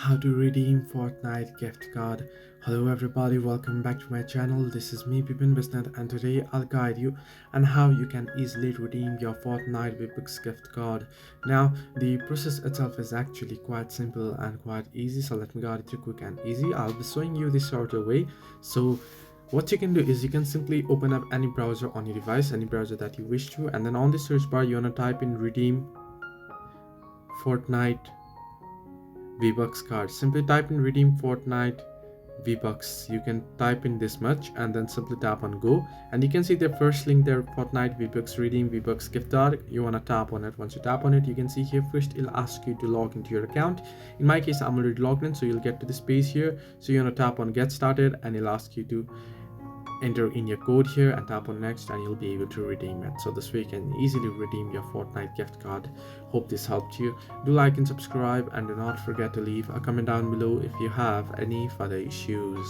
how to redeem Fortnite gift card. Hello everybody, welcome back to my channel. This is me Pipin Bisnet, and today I'll guide you on how you can easily redeem your Fortnite V-Bucks gift card. Now the process itself is actually quite simple and quite easy, so let me guide it you quick and easy. I'll be showing you the shorter way. So what you can do is you can simply open up any browser on your device, any browser that you wish to, and then on the search bar you want to type in redeem Fortnite V-Bucks card. Simply type in redeem Fortnite V-Bucks. You can type in this much and then simply tap on go, and you can see the first link there, Fortnite V-Bucks redeem V-Bucks gift card. You want to tap on it. Once you tap on it, you can see here first it'll ask you to log into your account. In my case, I'm already logged in, so you'll get to this page here. So you want to tap on get started, and it'll ask you to enter in your code here and tap on next, and you'll be able to redeem it. So this way you can easily redeem your Fortnite gift card. Hope this helped you. Do like and subscribe, and do not forget to leave a comment down below if you have any further issues.